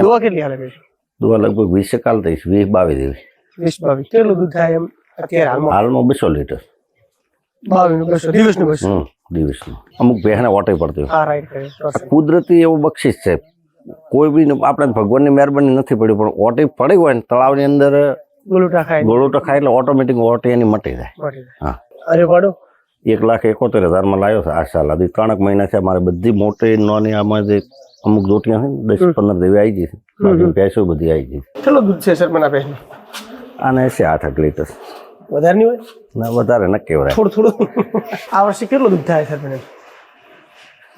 દવા કેટલી હાલે છે? દવા લગભગ 20 કાલ થઈ 20-22 જેવી. 20-22 કેટલું દૂધ થાય એમ અત્યારે હાલમાં 200 લીટર. 22 દિવસનું 200 દિવસનું. અમુક ભેંસને ઓટે પડતી હા રાઈટ કુદરતી એવું બક્ષિસ છે. કોઈ બી આપણે ભગવાનની મહેરબાની નથી પડી પણ ઓટે પડી હોય ને તળાવની અંદર ગોળુટા ખાય એટલે ઓટોમેટિક ઓટે એની મટી જાય. હા. અરે પાડો 1,71,000 માં લાવ્યો છે આ સાલ. હજી 3 મહિના છે. મારે બધી મોટી નાની આમાં જે અમુક જોટિયા છે ને 10-15 જેવી આવી ગઈ છે. બાકી ભેંસો બધી આવી ગઈ. કેટલું દૂધ છે સર મને ભેંસનું? આને છે 8 લીટર. વધારે નહીં હોય? ના વધારે ન કહેવાય. થોડું આ વર્ષે કેટલું દૂધ થાય સર મને?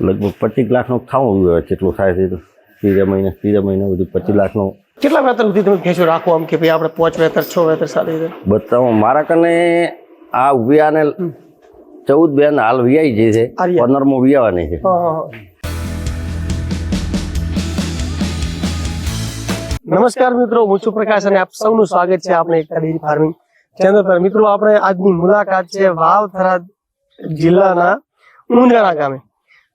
લગભગ 25 લાખનું થવું જોઈએ. કેટલું થાય છે ત્રીજા મહિને બધું 25 લાખનું. કેટલા વેતર સુધી તમે ભેંસો રાખો આમ કે ભાઈ આપણે 5 વેતર 6 વેતર સારી રીતે બતાવો? મારા કને આ વિયાને 14 બેન હાલ વિયાઈ જઈ છે. 15મો વિયાવાની છે. નમસ્કાર મિત્રો, હું છું પ્રકાશ અને આપ સૌનું સ્વાગત છે આપણે એકતા ડેરી ફાર્મિંગ ચેનલ પર. મિત્રો આપણે આજની મુલાકાત છે વાવ થરાદ જિલ્લાના ઊંઝાણા ગામે.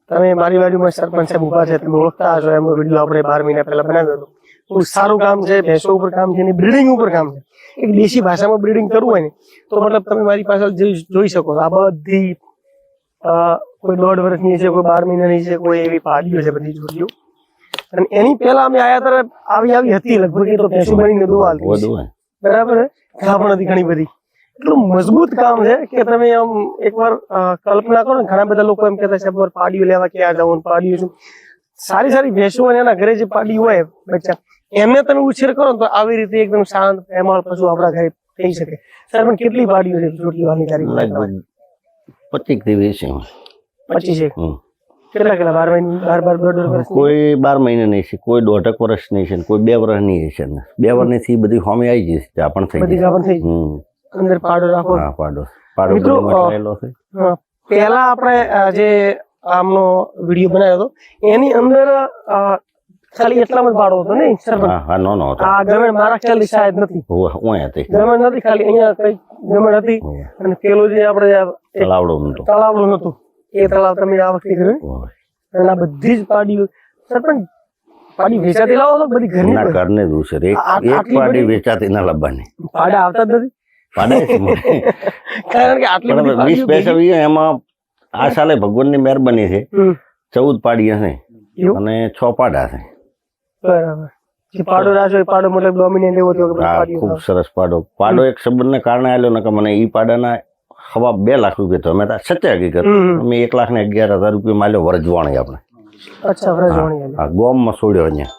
તમે મારી બાજુમાં સરપંચ સાહેબ ઉભા છે, તમે ઓળખતા હશો. એમનો વિડીયો આપણે 12 મહિના પહેલા બનાવ્યો હતો. બહુ સારું કામ છે, ભેંસો ઉપર કામ છે અને બ્રીડિંગ ઉપર કામ છે. એક દેશી ભાષામાં બ્રીડિંગ કરવું હોય ને તો મતલબ તમે મારી પાસે જોઈ શકો. આ બધી કોઈ 1.5 વર્ષની છે, કોઈ 12 મહિનાની છે, કોઈ એવી પાડીઓ છે બધી જોડીઓ. અને એની પહેલા અમે આયા ત્યારે આવી હતી લગભગ એ તો ભેંસો બનીને દોવા હતી. બરાબર છે, ઘા પણ હતી ઘણી બધી. એટલું મજબૂત કામ છે કે તમે આમ એકવાર કલ્પના કરો ને. ઘણા બધા લોકો એમ કહેતા છે પાડીઓ લેવા ક્યાં જવું, પાડીઓ શું. સારી ભેંસો અને એના ઘરે જે પાડી હોય બચ્ચા, એમને તમે ઉછેર કરો ને તો આવી રીતે એકદમ શાંત પ્રેમાળ પશુ આપણા ઘરે થઈ શકે. સર પણ કેટલી પાડીઓ છે જોડવાની તારીખ? 25 જેવી છે. 25 છે. કેટલા 12 મહિના 12 વર્ષ? કોઈ 12 મહિના નહીં છે, કોઈ 1.5 વર્ષ નહીં છે, કોઈ 2 વર્ષની છે. 2 વર્ષની બધી હોમી આવી જશે. ચા પણ થઈ ગઈ. અંદર પાડો રાખો. હા પાડો બનાવેલો છે. પહેલા આપણે જે આમનો વિડીયો બનાવ્યો હતો એની અંદર ખાલી એટલામાં જ પાડો હતો ને સર? હા નો હતો. આ ગમે મારા ખ્યાલથી શાયદ નથી. ઓય હતી. ગમે નથી, ખાલી અહીંયા કઈ ગમે હતી. અને પેલું જે આપણે તળાવડું નતું એ તળાવ તમે આ વખતે કર્યું. અને આ બધી જ પાડીઓ સર પણ પાડી વેચાતી લાવો તો બધી ઘરની? ના, ઘરને જ છે. એક પાડી વેચાતી ના લાવવાની. પાડા આવતા જ નથી. કારણ કે આટલી બધી 20 પૈસા એમાં આ સાલે ભગવાનની મહેરબાની છે. 14 પાડી હશે અને 6 પાડા છે. બરાબર. પાડો રાજો પાડો મતલબ ડોમિનેન્ટ એવો થયો કે ખૂબ સરસ પાડો એક સંબંધને કારણે આવેલો ને કે મને ઈ પાડાના 2 લાખ રૂપિયા તો અમે સચ્ચા હકીકત અમે 1,11,000 રૂપિયા માલ્યો વરજવાણી આપણે. અચ્છા, વરજવાણી. હા, ગોમમાં છોડ્યો અહીંયા.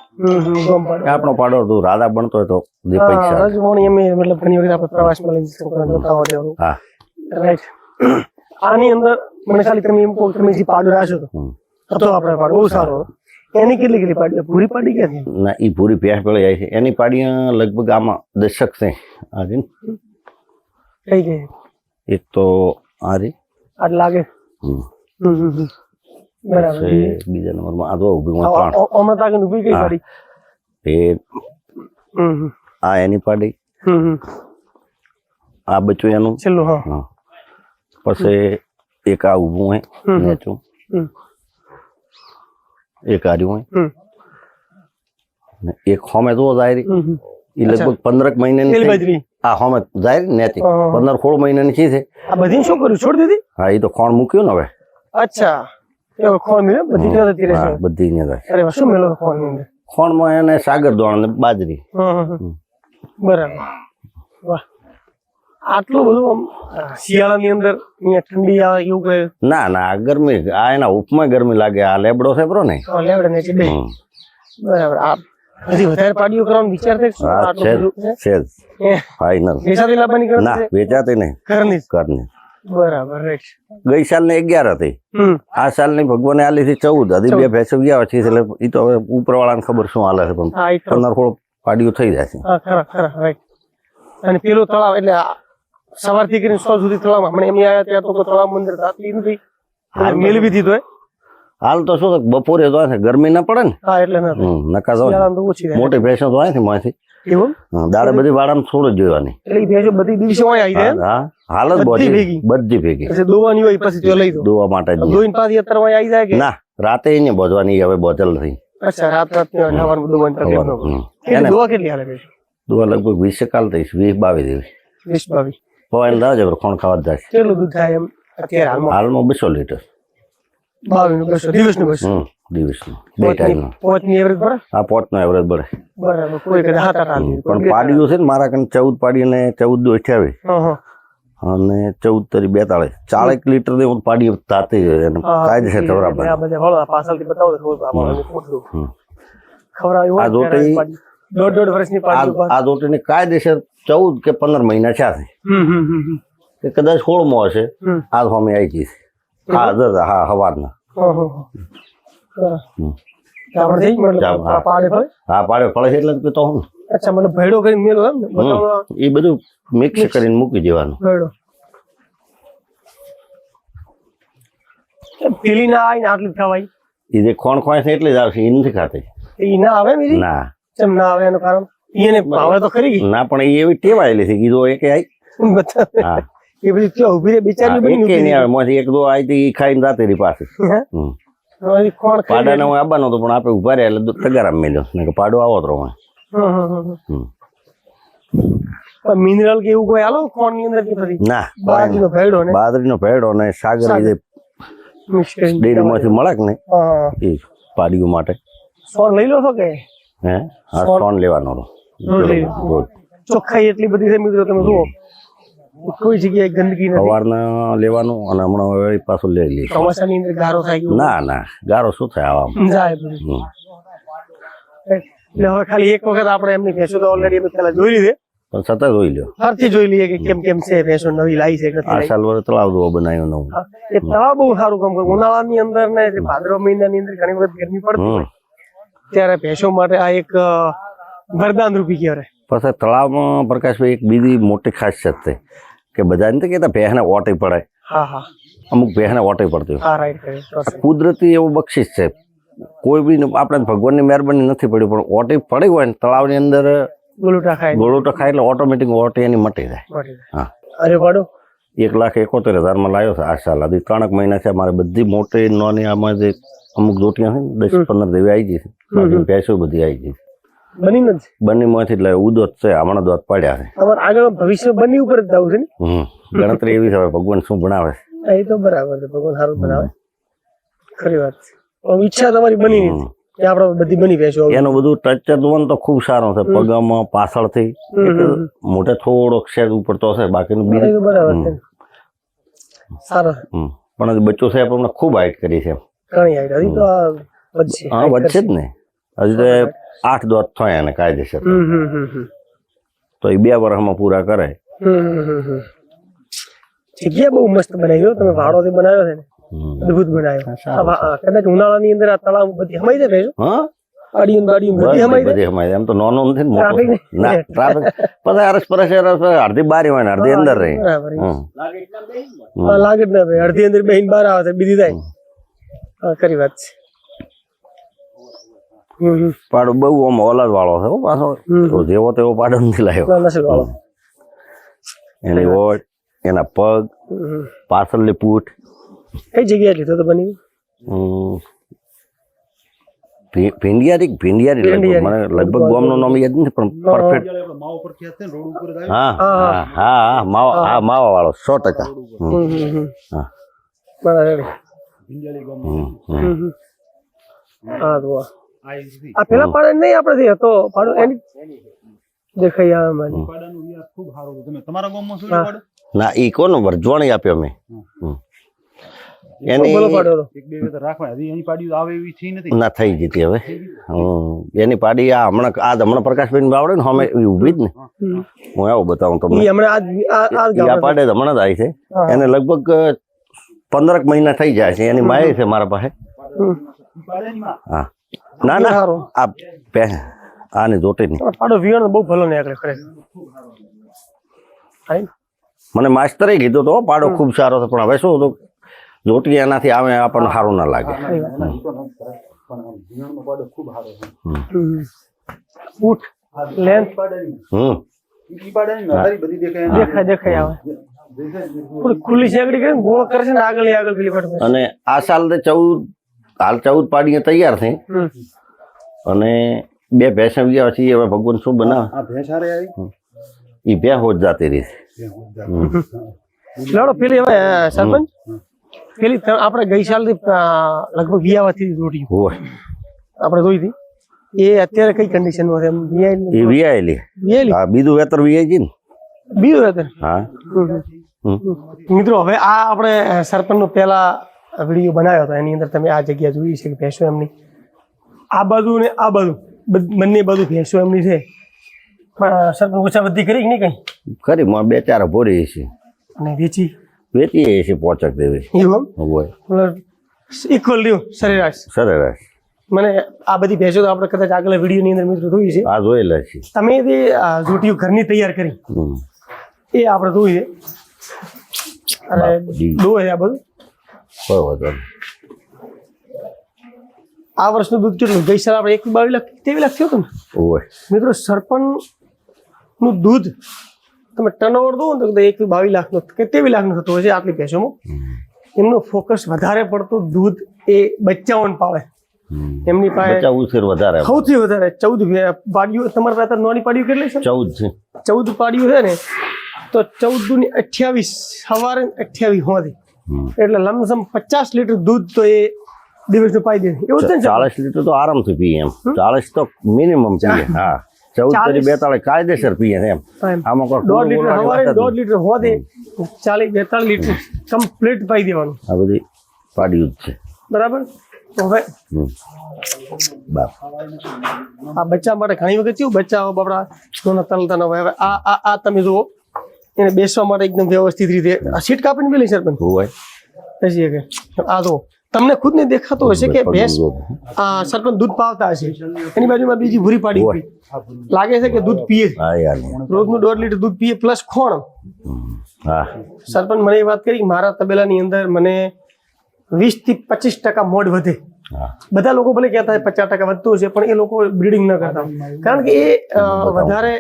આપણો પાડો તું રાધા બનતો હોય તો જે પૈસા વરજવાણી અમે મતલબ ઘણી વખત આપણે પ્રવાસમાં લઈ જતા હોય. હા રાઈટ. આની અંદર મને ખાલી તમે એમ કહો તમે જે પાડો રાખ્યો હતો આપણે પાડો બહુ સારો. એની કેટલી પાડી? પૂરી પાડી ક્યાંથી? ના, ઈ પૂરી ભેંસ પેલી આવી છે. એની પાડી લગભગ આમાં 10 છે. આ છે કઈ ગઈ? એક તો આ રે આ લાગે. બરાબર. બીજા નંબરમાં આ તો ઊભી હમણાં તાકે ઊભી કઈ પાડી? એ આ એની પાડી. આ બચ્ચું એનું છેલ્લું. હા. પછી એક આ ઊભું હોય નેચું, એક આર્યું હોય, એક હોમે તો જાય એ લગભગ 15 મહિનાની. આ હોમે જાય નેતી 15-16 મહિનાની છે. આ બધી શું કર્યું? છોડી દીધી? હા, એ તો ખોણ મૂક્યું ને હવે. અચ્છા, એવો ખોણ મળ્યો બધી જતી રહેશે? હા, બધી ને જાય. અરે શું મેલો ખોણ ની અંદર? ખોણમાં એને સાગર દોણ ને બાજરી. બરાબર. વાહ. આટલું બધું શિયાળાની અંદર અહીંયા ઠંડી આવે એવું કઈ? ના, ગરમી. આ એના ઉપમાં ગરમી લાગે. આ લેબડો છે બરો ને? લેબડો ને બે. બરાબર. આ હજી વધારે પાડીઓ કરવાનો વિચાર છે? ફાઈનલ. વેચાતી લાવવાની કરે? ના, વેચાતી નહીં, ઘરની. બરાબર. રાઈટ. ગઈ સાલ ને 11 હતી. આ સાલ ની ભગવાને આલી થી 14. હજી 2 ભેંસો ગયા છે એટલે એ તો હવે ઉપરવાળાને ખબર શું હાલે છે. પણ 15 પાડીઓ થઈ જાય છે. ખરા. રાઈટ. અને પેલું તળાવ એટલે સવારથી કરીને 100 સુધી તળાવમાં મને એમ આવ્યા ત્યાં તો તળાવ મંદિર તાતલી નથી મેળવી દીધો. હાલ તો શું બપોરે તો ગરમી ના પડે ને. હા, એટલે નકા મોટી ભેંસો તો અહીંથી માંથી દાડે બધી વાડામાં થોડું જ જોવાની. એટલે ભેંસો બધી દિવસે આવી જાય. હા, હાલ જ બધી ભેગી દોવાની હોય પછી લઈ દો દોવા માટે. દોઈને પાછી અત્યારે આવી જાય કે ના? રાતે એને બોધવાની હવે બોધલ નથી. અચ્છા રાત નવાનું બધું બંધ તકલીફ ન પડે. હમ. કેટલી દવા કેટલી હાલે છે? દુઆ લગભગ 20 કાલ થઈશ 20-22 દિવસ 20-22 પવાઈને દાવ છે ખોણ ખાવા જ જાય કેટલું દૂધ થાય એમ અત્યારે હાલમાં? હાલમાં 200 લીટર 22 નું 200 દિવસનું 200 દિવસનું 2 ટાઈમનું પોચની એવરેજ પડે આ પોતનો એવરેજ બળે બરાબર કોઈ કદાચ હાથ આઠ હાલ પણ પાડીઓ છે ને મારા કને 14 પાડી અને 14 દુ 28 અને 14 તરી 42 40 લીટર દે હું પાડી તાતી એને કાયદેસર ખવડાવવા આ બધા હળો પાછળથી બતાવો તો ખબર પડે કેટલું ખવડાવ્યું આ હોય જોટી દોઢ વર્ષની પાડી આ દોટીને કાયદેસર 14 કે 15 મહિના થયા છે કે કદાચ 16 માં હશે આ સામે આવી ગઈ છે હા હવારના આપણે થઈ મતલબ પાડે ફળે હા પાડે ફળે છે એટલે જ કહેતો હું અચ્છા મતલબ ભેડો કરીને મેલો એમ ને બતાવો એ બધું મિક્સ કરીને મૂકી દેવાનું ભેડો પેલી ના આવી ને આટલી ખવાય એ જે ખોણ ખોય છે એટલે જ આવશે એ નથી ખાતી એ ના આવે બીજી ના કેમ ના આવે એનું કારણ એને ભાવે તો ખરી ના પણ એ એવી ટેવાયેલી છે કીધું એક આવી બતાવે હા એ બધી ક્યાં ઉભી રે બિચારી બની એક નહીં આવે મોથી એક દો આવી હતી ઈ ખાઈને જાતી રહી પાછી કોણ પાડાને હું આવવાનો હતો પણ આપણે ઉભા રહ્યા એટલે તગારામ મેલ્યો ને કે પાડો આવો તો મિનરલ કે એવું કોઈ આલો કોણ ની અંદર કે ફરી ના બાજરીનો ભેડો ને બાદરીનો ભેડો ને સાગર જે મિક્સ કરીને ડેરીમાંથી મળે કે ને હા એ પાડીઓ માટે સોન લઈ લો છો કે હે હા સોન લેવાનો રોજ લઈ લો. રોજ ચોખ્ખાઈ એટલી બધી છે મિત્રો તમે જુઓ કોઈ જગ્યાએ ગંદકી નથી સવારના લેવાનું અને હમણાં હવે પાછું લઈ લઈએ ચોમાસાની અંદર ગારો થાય ગયો ના ના ગારો શું થાય આવામાં જાય બધું એટલે હવે ખાલી એક વખત આપણે એમની ભેંસો તો ઓલરેડી પેલા જોઈ લીધી પણ સતત જોઈ લ્યો ફરથી જોઈ લઈએ કે કેમ કેમ છે ભેંસો નવી લાવી છે કે નથી આ લાવી. સાલ વરે તળાવ દો બનાવ્યું નવું હા, એ તળાવ બહુ સારું કામ કરે ઉનાળાની અંદર ને જે ભાદરવા મહિનાની અંદર ઘણી વખત ગરમી પડતી હોય ત્યારે ભેંસો માટે આ એક વરદાન રૂપી કહેવાય. પછી તળાવમાં પ્રકાશભાઈ એક બીજી મોટી ખાસિયત છે કે બધા નથી કહેતા ભેંસને ઓટી પડે હા હા અમુક ભેંસને ઓટી પડતી હોય હા રાઈટ કરે આ કુદરતી એવું બક્ષિસ છે કોઈ બી આપણે ભગવાનની મહેરબાની નથી પડી પણ ઓટી પડી હોય ને તળાવની અંદર ગોલુટા ખાય ગોળોટો ખાય એટલે ઓટોમેટિક ઓટી એની મટી જાય મટી જાય. હા અરે પાડો 1,71,000 લાવ્યો છે આ સાલ હજી 3 મહિના છે મારે બધી મોટી નાની આમાં જે અમુક જોટીਆਂ છે ને 10-15 જેવી આવી ગઈ છે બાકી ભેંસો બધી આવી ગઈ બની નથી બંનેમાંથી એટલે ઉદોત છે હમણાં દોત પડ્યા છે અમારે આગળ ભવિષ્ય બની ઉપર જ જવું છે ને ગણતરી એવી છે હવે ભગવાન શું ભણાવે છે. હા, એ તો બરાબર છે ભગવાન સારું બનાવે ખરી વાત છે પણ ઈચ્છા તમારી બની નથી કે આપણે બધી બની ભેંસો હવે. એનું બધું ટચ જોવાનું તો ખૂબ સારું છે પગમાં પાછળથી મોઢે થોડો ક્ષેત્ર ઉપર તો હશે બાકીનું એ બીજું તો બરાબર છે સારો છે. પણ હજી બચ્ચો સાહેબ અમને ખૂબ હાઈટ કરી છે ઘણી આઈડિયા હજી તો આ વધશે હા વચ્ચે જ ને હજી તો 8 દોત થયા એને કાયદેસર તો એ 2 વર્ષમાં પૂરા કરે જગ્યા બહુ મસ્ત બનાવી હો તમે ભાડોથી બનાવ્યો છે ને અદભુત બનાવ્યો કદાચ ઉનાળાની અંદર આ તળાવ બધી હમાઈ જાય ભેંસો હા બાડીયું બાડીયું બધી હમાઈ જાય બધી અમારી એમ તો નાનો નથી ને મોટો Traffic છે. ના ટ્રાફિક પછી અરસ અડધી બારી હોય ને અડધી અંદર રહી બરાબર હા, લાગે જ ના ભાઈ અડધી અંદર બેહીને બહાર આવે તો બીજી થાય હા ખરી વાત છે પાડો બહુ આમ ઓલાદ વાળો છે હો પાછો તો જેવો તેવો પાડો નથી લાવ્યો નસલ વાળો એની ઓટ એના પગ પાછળની પૂઠ કઈ જગ્યાએ લીધો તો બની ભીંડિયારી લગભગ મને લગભગ ગામનું નામ યાદ નથી પણ પરફેક્ટ હા હા હા માવા વાળો 100% હા બરાબર હા તો આ પેલા પાડે નહીં આપણે હતો પાડો એની દેખાઈ આવે મને ના ઈ કોનો વરજવાણી આપ્યો મેં એની બોલો પાડો ના થઈ જતી હવે એની પાડી આ હમણાં પ્રકાશભાઈ આવડે ને અમે ઊભી જ ને હું આવું બતાવું તમને ઈ હમણાં આજ આ પાડે હમણાં જ આવી છે એને લગભગ 15 મહિના થઈ જાય છે એની માય છે મારા પાસે હા ના ના આ આની જોટી ની પાડો વિયણ બહુ ભલો ને આગળ ખરેખર મને માસ્તરે કીધું તો પાડો ખૂબ સારો છે પણ હવે શું હતું જોટી એનાથી આવે આપણને સારું ના લાગે ફૂટ લેન્થ દેખાય આવે થોડી ખુલ્લી શેકડી કરીને ગોળ કરશે ને આગળ પેલી ફટ અને આ સાલ તો 14 પાડીએ તૈયાર થઈ અને 2 ભેંસ ગયા પછી હવે ભગવાન શું બનાવે આ ભેંસ હારે આવી એ ભેંસ હોત જાતી રહી લડો પેલી હવે સરપંચ પેલી આપણે ગઈ સાલથી લગભગ વિયાવાથી રોટી હોય આપણે જોઈ હતી એ અત્યારે કઈ કન્ડિશનમાં છે એમ એ વિયાયેલી વિયાયેલી હા બીજું વેતર વિયાઈ ગઈ ને બીજું અત્યારે હા મિત્રો હવે આ આપણે સરપંચનો પહેલા વિડીયો બનાવ્યો હતો એની અંદર તમે આ જગ્યા જોઈ છે કે ભેંસો એમની આ બાજુ ને આ બાજુ બંને બાજુ ભેંસો એમની છે પણ સરપંચ ઓછા બધી કરી કે નહીં કઈ ખરી 2-4 ભોરી છે અને વેચી વેચીએ છે પોચક દેવી એવું હોય ઇક્વલ રહ્યું સરેરાશ સરેરાશ મને આ બધી ભેંસો તો આપણે કદાચ આગળ વિડીયોની અંદર મિત્રો જોઈ છે આ જોયેલા છે તમે જે જોટીઓ ઘરની તૈયાર કરી એ આપણે જોઈ છે અને દો છે આ બધું કોઈ વાંધો નહીં. આ વર્ષનું દૂધ કેટલું ગઈ સાલ આપણે 22 લાખ 23 લાખ થયું હતું ને હોય મિત્રો સરપંચનું દૂધ તમે ટર્નઓવર દો ને તો 22 લાખનું કે 23 લાખનું થતું હોય છે આટલી ભેંસોમાં એમનું ફોકસ વધારે પડતું દૂધ એ બચ્ચાઓને પાવે એમની પાસે બચ્ચા ઉછેર વધારે સૌથી વધારે 14 પાડીઓ તમારા પાસે નાની પાડીઓ કેટલી છે 14 છે 14 પાડીઓ છે ને તો 14 દૂની 28 સવારે 28 હોતી એટલે લમસમ 50 લીટર દૂધ તો એ દિવસનું પાઈ દે એવું છે ને 40 લીટર તો આરામથી પીએ એમ 40 તો મિનિમમ પીએ હા 14 થી 42 કાયદેસર પીએ એમ આમાં કોઈ 1.5 લીટર સવારે 1.5 લીટર હોતે 40-42 લીટર કમ્પ્લીટ પાઈ દેવાનું આ બધી પાડ્યું જ છે બરાબર તો હવે બાપ આ બચ્ચા માટે ઘણી વખત કેવું બચ્ચાઓ બાપડા નાના તલતા ન હોય હવે આ તમે જુઓ એને બેસવા માટે એકદમ વ્યવસ્થિત રીતે આ સીટ કાપીને મેલી સરપંચ હોય બેસીએ કે આ તો તમને ખુદને દેખાતું હશે કે ભેંસ આ સરપંચ દૂધ પાવતા હશે એની બાજુમાં બીજી ભૂરી પાડી હોય લાગે છે કે દૂધ પીએ હા યાર રોજનું 1.5 લીટર દૂધ પીએ પ્લસ ખોણ હા સરપંચ મને એ વાત કરી કે મારા તબેલાની અંદર મને 20 થી 25% મોડ વધે હા બધા લોકો ભલે કહેતા હોય 50% વધતું હશે પણ એ લોકો બ્રીડિંગ ન કરતા કારણ કે એ વધારે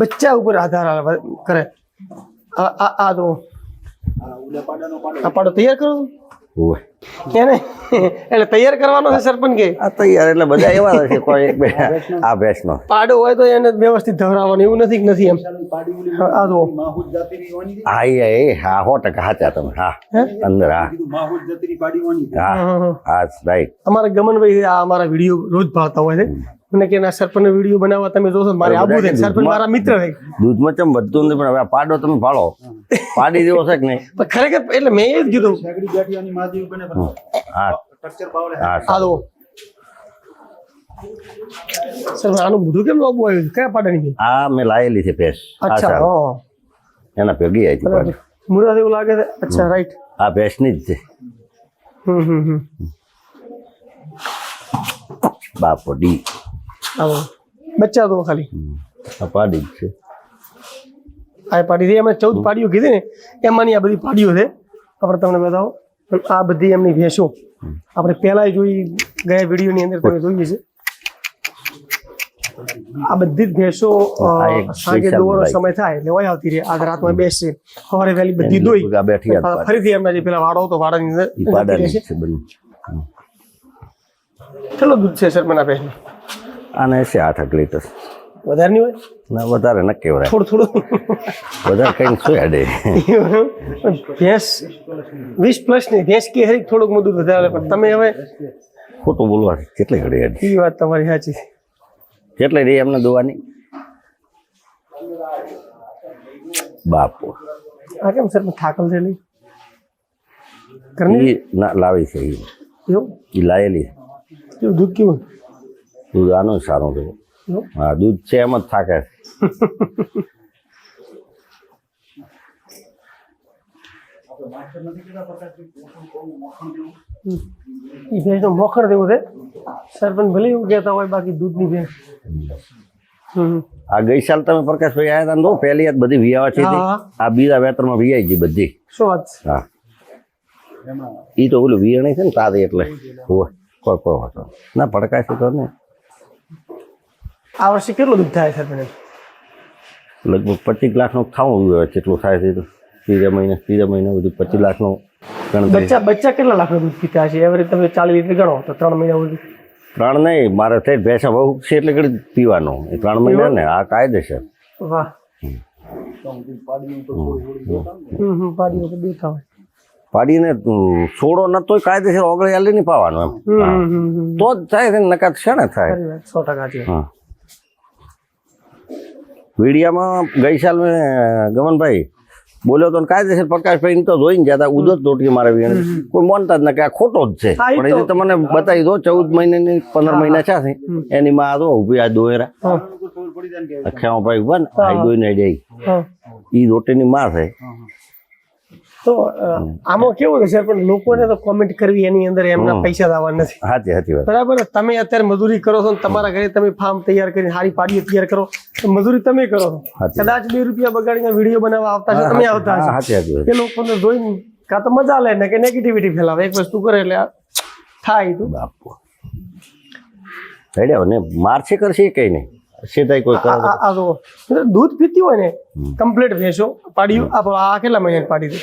બચ્ચા ઉપર આધાર કરે આ તો આ પાડો તૈયાર કરો હોય એને એટલે તૈયાર કરવાનો છે સરપંચ કે આ તો યાર એટલે બધા એવા છે કોઈ એક બે આ ભેંસનો પાડો હોય તો એને વ્યવસ્થિત ધવરાવવાનું એવું નથી કે નથી એમ આ તો માહુદ જાતિની વાની હા એ હા 100% સાચા તમે હા અંદર હા માહુદ જાતિની પાડીવાની હા હા રાઈટ અમારા ગમનભાઈ આ અમારા વિડીયો રોજ ભાવતા હોય છે મને કે ના સરપંચ વિડીયો બનાવવા તમે જોશો મારે આબુ છે સરપંચ મારા મિત્ર છે દૂધમાં ચમ વધતું નથી પણ હવે આ પાડો તમે પાડો પાડી દેવો છે કે નહીં પણ ખરેખર એટલે મેં એ જ કીધું સગડી બેઠીની માજી બને હા સ્ટ્રક્ચર પાવડે હા આ તો સર આનું બધું કેમ લાવવું આવ્યું છે? કયા પાડાની છે? આ મેં લાયેલી છે ભેંસ આ અચ્છા સાલ. હા એના ભેગી આવી હતી પાડી. મુરાદ એવું લાગે છે અચ્છા રાઈટ આ ભેંસની જ છે બાપો ડી આવો બચ્ચા તો ખાલી આ પાડી જ છે આ પાડી છે એમને 14 પાડીઓ કીધી ને એમાંની આ બધી પાડીઓ છે આપણે તમને બતાવો પણ આ બધી એમની ભેંસો આપણે પહેલા જોઈ ગયા વિડીયોની અંદર તમે જોઈએ છે આ બધી જ ભેંસો સાંજે દોવાનો સમય થાય એટલે વહી આવતી રહે આજ રાતમાં બેસશે સવારે વહેલી બધી દોઈ આ બેઠી આ ફરીથી એમના જે પેલા વાડો હતો વાડાની અંદર ઈ પાડાની જતી જ છે બધી રહેશે. કેટલો દૂધ છે સર મને ભેંસનું આને છે 8 લીટર વધારે નહીં હોય ના વધારે ન કહેવાય થોડું વધારે કઈ શું હેડે ભેંસ 20 પ્લસ નહીં ભેંસ કે હરી થોડુંક દૂધ વધારે પણ તમે હવે ખોટું બોલવા કેટલી ઘડી હેડે એ વાત તમારી સાચી છે કેટલી રહી એમને દોવાની બાપો આ કેમ સર થાકલ છે નહીં ઘરની ઈ ના લાવી છે ઈ એવું લાયેલી કેવું દૂધ કેવું દૂધ આનું સારું છે એવું? હા દૂધ છે એમ જ થાકે એ ભેંસનું મોખણ જેવું છે સરપંચ ભલે એવું કહેતા હોય બાકી દૂધની ભેંસ આ ગઈ સાલ તમે પ્રકાશભાઈ આવ્યા હતા ને પહેલી યાદ બધી વિયાવા છે હા. આ બીજા વેતરમાં વિયાઈ ગઈ બધી શું વાત છે? હા ઈ તો ઓલું વિયાણી છે ને તારે એટલે હોય કોઈ વાંધો નહીં. ના પડકાય છે તો ને આ વર્ષે કેટલું દૂધ થાય સરપંચ લગભગ 25 લાખનું ખાવું જોઈએ કેટલું થાય છે તો ત્રીજા મહિને બધું 25 લાખનું ગણતરી બચ્ચા કેટલા લાખનું દૂધ પીતા છે એવરેજ તમે 40 લીટર ગણો તો 3 મહિના સુધી 3 નહીં, મારે થઈ ભેંસા બહુ છે એટલે ઘડી પીવાનું. એ 3 મહિના ને આ કાયદેસર. વાહ. પાડીઓ તો બેઠા હોય. પાડીને છોડો ન તોય કાયદેસર ઓગળી આલી નહીં પાવાનું એમ. તો જ થાય છે, નકાત છે ને થાય. ખરી વાત, 100% છે. હા. વીડિયામાં ગઈ સાલ મેં ગમનભાઈ બોલ્યો તો કાયદેસર પ્રકાશભાઈ તો જોઈને જતા ઉદત તોટકી મારે કોઈ માનતા જ ના કે આ ખોટો જ છે. હા, એ પણ એ તો મને બતાવી દો 14 મહિનાની 15 મહિના છે એની માં તો ઉભી આ દોયરા ખબર પડી જાય ને કે અખ્યા ભાઈ ઉભા ને આ દોઈને જઈ હા. ઈ રોટીની માં છે. તો આમાં કેવું છે સર, પણ લોકોને તો કોમેન્ટ કરવી એની અંદર એમના પૈસા દાવા નથી. સાચી વાત. બરાબર. તમે અત્યારે મજૂરી કરો છો ને તમારા ઘરે તમે ફાર્મ તૈયાર કરીને સારી પાડીઓ તૈયાર કરો તો મજૂરી તમે કરો છો. સાચી. કદાચ 2 રૂપિયા બગાડીને વિડીયો બનાવવા આવતા છો, તમે આવતા છો. સાચી વાત. એ લોકોને જોઈને કાં તો મજા લે ને કે નેગેટિવિટી ફેલાવે. એક વસ્તુ કરે એટલે આ થાય તો બાપુ હેડ્યા ને મારશે કરશે કઈ નહીં સીધા કોઈ કરે તો. આ જો દૂધ પીતી હોય ને કમ્પ્લીટ ભેંસો પાડીઓ આ કેટલા મહિનાની પાડી છે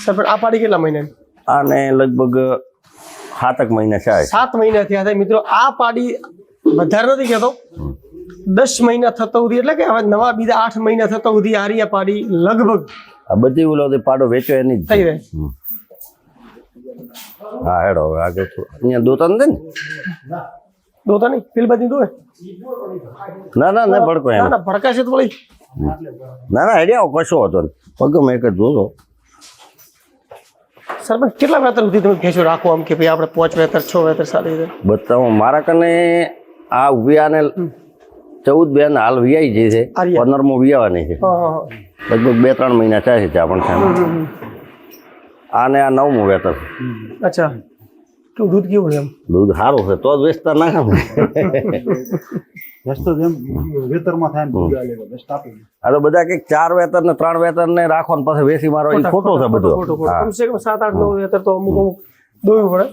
સર? પણ આ પાડી કેટલા મહિનાની? આને લગભગ 7 મહિના છે. 7 મહિના થયા થાય મિત્રો. આ પાડી વધારે નથી કહેતો, 10 મહિના થતા સુધી, એટલે કે હવે નવા બીજા 8 મહિના થતા સુધી આરી આ પાડી લગભગ આ બધી ઓલો પાડો વેચો એની જ થઈ રહે. હા હેડો હવે આગળ અહીંયા દોતા નથી ને? દોતા નહીં પેલી બધી દોય ના ના ના ભડકો એમ ના ના ભડકાશે તો વળી. ના ના હેડ્યા કશો હતો પગમ એક જ જોજો. સર પણ કેટલા વેતર સુધી તમે ભેંસો રાખો આમ કે ભાઈ આપણે 5 વેતર 6 વેતર સારી રીતે? બતાવો મારા કને આ ઉભિયાને 14 બેન હાલ વિયાઈ જઈ છે, 15મો વિયાવાની છે. હા હા લગભગ 2-3 મહિના થાય છે પણ છે. આને આ 9મું વેતર. અચ્છા. કેવું દૂધ કેવું છે એમ? દૂધ સારું છે તો જ વેચતા ના કામ. રસ્તો જેમ વેતરમાં થાય ને પૂજા લેવા બસ આપી દે. આ તો બધા કંઈક 4 વેતર ને 3 વેતર ને રાખો ને પછી વેચી મારો એ ખોટો છે બધો. હા. કમસે કમ 7, 8, 9 વેતર તો અમુક દોવું પડે.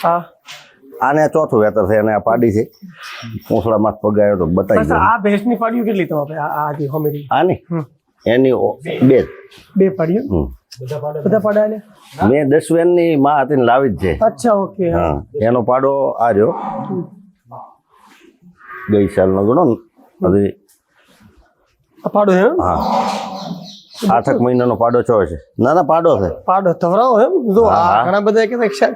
હા. આને 4થું વેતર છે અને આ પાડી છે પોસડામાં પગાયો તો બતાવી દો. આ ભેંસની પાડીઓ કેટલી તમારે? આ જે હમેરી આની એની 2 પાડીઓ બધા પાડા લે. મેં 10 વેનની માં હતી ને લાવી જ છે. અચ્છા ઓકે. હા એનો પાડો આ રહ્યો ગઈ સાલનો ગણો ને હજી. આ પાડો છે? હા 8 મહિનાનો પાડો છો છે. ના ના પાડો છે. પાડો ધવરાવો એમ? જો આ હા. ઘણા બધા કહેતા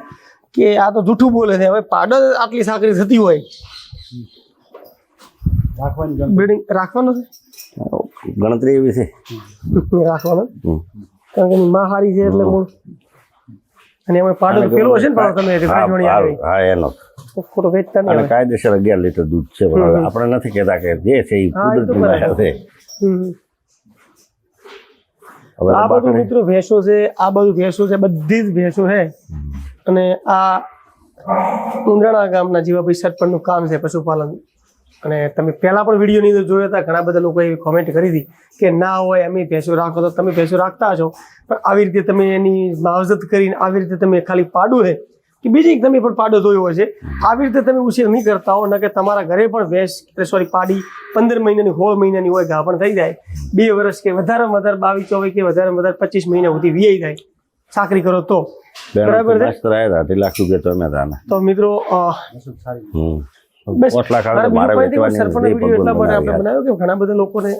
કે આ તો જૂઠું બોલે છે. હવે પાડો આટલી સાકરી થતી હોય રાખવાની ગણતરી. બ્રીડિંગ રાખવાનો છે? ગણતરી એવી છે. રાખવાનો હમ. કારણ કે એની માં હારી છે એટલે મૂળ. અને એમાં પાડો તો પેલો હશે ને પાડો તમે રિફ્રેશ વળી આવી હા એનો ખોટો વેચતા નહીં અને આવે. કાયદેસર 11 લીટર દૂધ છે પણ હવે આપણે નથી કહેતા કે જે છે એ હા, એ તો કુદરતી બરાબર. છે. હમ. હવે આ બધું બાકીને- મિત્રો ભેંસો છે, આ બધું ભેંસો છે, બધી જ ભેંસો છે. અને આ ઉંદરાણા ગામના જીવાભાઈ સરપંચનું કામ છે પશુપાલન. અને તમે પહેલા પણ વિડીયોની અંદર જોયા હતા, ઘણા બધા લોકોએ એવી કોમેન્ટ કરી હતી કે ના હોય અમે ભેંસો રાખો તો તમે ભેંસો રાખતા હશો પણ આવી રીતે તમે એની માવજત કરીને આવી રીતે તમે ખાલી પાડું છે કે બીજી તમે પણ પાડો જોયો હશે આવી રીતે તમે ઉછેર નહીં કરતા હો ને કે તમારા ઘરે પણ ભેંસ પાડી 15 મહિનાની 16 મહિનાની હોય ગાભણ થઈ જાય 2 વર્ષ કે વધારેમાં વધારે 22-24 કે વધારેમાં વધારે 25 મહિના સુધી વીઆઈ થાય સાકરી કરો તો બરાબર છે. મસ્ત રહ્યા હતા 2 લાખ રૂપિયા તો અમે હતા. તો મિત્રો બસ 5 લાખ આવે તો મારા મારે બીજું કોઈ વેચવાની સરપંચનો નથી, વિડીયો એટલા માટે આપણે ભગવાન બનાવ્યો કે ઘણા બધા લોકોને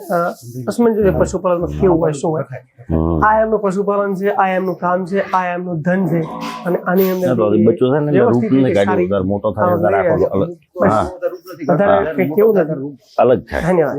અસમંજસ છે પશુપાલનમાં કેવું હોય શું હોય. હમ. આ એમનું પશુપાલન છે, આ એમનું કામ છે, આ એમનું ધન છે અને આની અંદર ના તો હજી બચ્ચું છે ને એટલે વ્યવસ્થિત રૂપ ને રીતે કાઢ્યું સારી વધારે મોટો થાય ત્યારે આખો અલગ. હા વધારે કંઈ કેવું નથી. અલગ થાય. ધન્યવાદ.